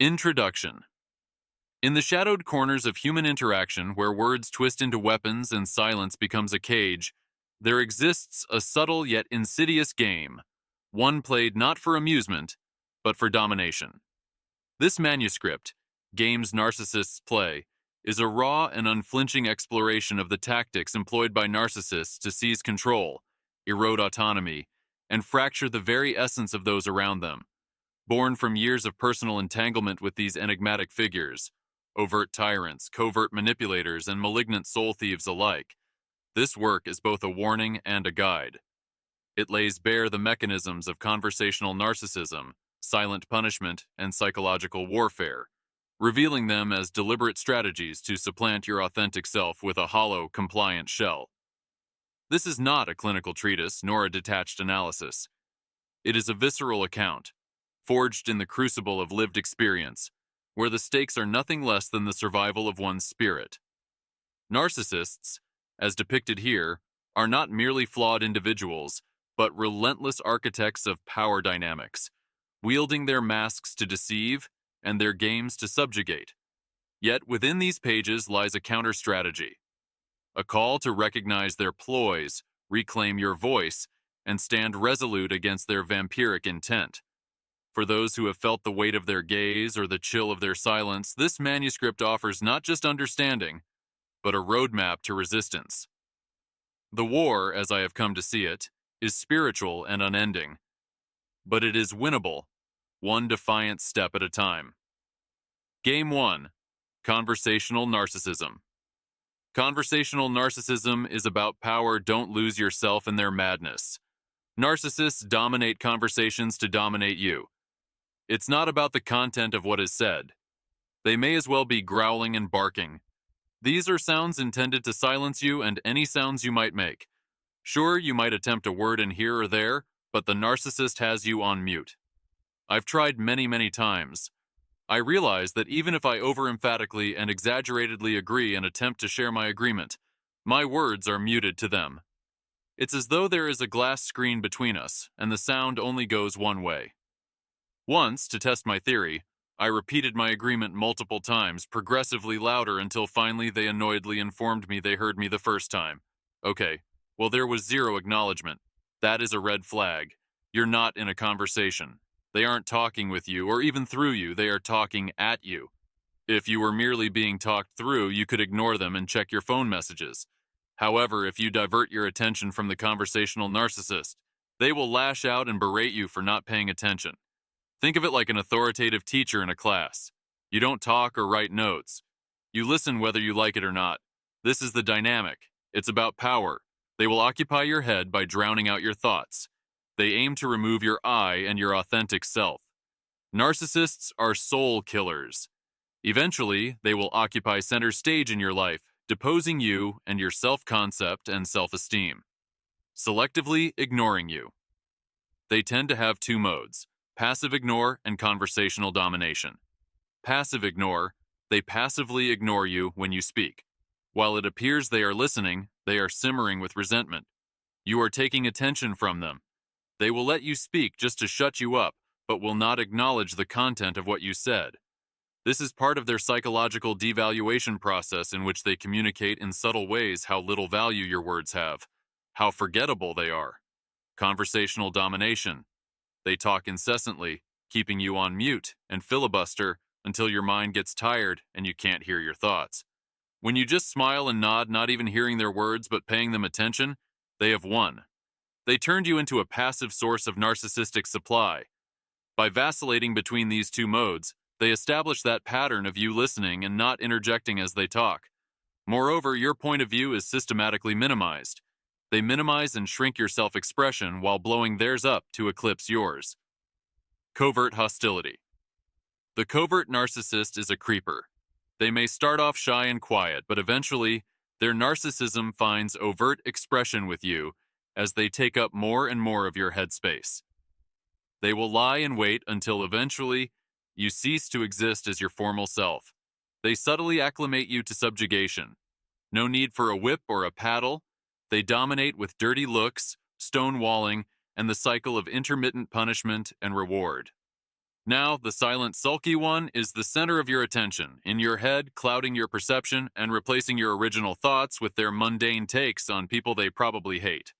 Introduction. In the shadowed corners of human interaction, where words twist into weapons and silence becomes a cage, there exists a subtle yet insidious game, one played not for amusement, but for domination. This manuscript, Games Narcissists Play, is a raw and unflinching exploration of the tactics employed by narcissists to seize control, erode autonomy, and fracture the very essence of those around them. Born from years of personal entanglement with these enigmatic figures, overt tyrants, covert manipulators, and malignant soul thieves alike, this work is both a warning and a guide. It lays bare the mechanisms of conversational narcissism, silent punishment, and psychological warfare, revealing them as deliberate strategies to supplant your authentic self with a hollow, compliant shell. This is not a clinical treatise nor a detached analysis. It is a visceral account, forged in the crucible of lived experience, where the stakes are nothing less than the survival of one's spirit. Narcissists, as depicted here, are not merely flawed individuals, but relentless architects of power dynamics, wielding their masks to deceive and their games to subjugate. Yet within these pages lies a counter-strategy, a call to recognize their ploys, reclaim your voice, and stand resolute against their vampiric intent. For those who have felt the weight of their gaze or the chill of their silence, this manuscript offers not just understanding, but a roadmap to resistance. The war, as I have come to see it, is spiritual and unending, but it is winnable, one defiant step at a time. Game 1. Conversational Narcissism. Conversational narcissism is about power. Don't lose yourself in their madness. Narcissists dominate conversations to dominate you. It's not about the content of what is said. They may as well be growling and barking. These are sounds intended to silence you and any sounds you might make. Sure, you might attempt a word in here or there, but the narcissist has you on mute. I've tried many times. I realize that even if I over-emphatically and exaggeratedly agree and attempt to share my agreement, my words are muted to them. It's as though there is a glass screen between us, and the sound only goes one way. Once, to test my theory, I repeated my agreement multiple times, progressively louder until finally they annoyedly informed me they heard me the first time. Okay, well, there was zero acknowledgement. That is a red flag. You're not in a conversation. They aren't talking with you or even through you, they are talking at you. If you were merely being talked through, you could ignore them and check your phone messages. However, if you divert your attention from the conversational narcissist, they will lash out and berate you for not paying attention. Think of it like an authoritative teacher in a class. You don't talk or write notes. You listen whether you like it or not. This is the dynamic. It's about power. They will occupy your head by drowning out your thoughts. They aim to remove your I and your authentic self. Narcissists are soul killers. Eventually, they will occupy center stage in your life, deposing you and your self-concept and self-esteem, selectively ignoring you. They tend to have two modes: passive ignore and conversational domination. Passive ignore, they passively ignore you when you speak. While it appears they are listening, they are simmering with resentment. You are taking attention from them. They will let you speak just to shut you up, but will not acknowledge the content of what you said. This is part of their psychological devaluation process, in which they communicate in subtle ways how little value your words have, how forgettable they are. Conversational domination. They talk incessantly, keeping you on mute, and filibuster until your mind gets tired and you can't hear your thoughts. When you just smile and nod, not even hearing their words but paying them attention, they have won. They turned you into a passive source of narcissistic supply. By vacillating between these two modes, they establish that pattern of you listening and not interjecting as they talk. Moreover, your point of view is systematically minimized. They minimize and shrink your self-expression while blowing theirs up to eclipse yours. Covert hostility. The covert narcissist is a creeper. They may start off shy and quiet, but eventually, their narcissism finds overt expression with you as they take up more and more of your headspace. They will lie in wait until eventually you cease to exist as your formal self. They subtly acclimate you to subjugation. No need for a whip or a paddle. They dominate with dirty looks, stonewalling, and the cycle of intermittent punishment and reward. Now, the silent, sulky one is the center of your attention, in your head, clouding your perception and replacing your original thoughts with their mundane takes on people they probably hate.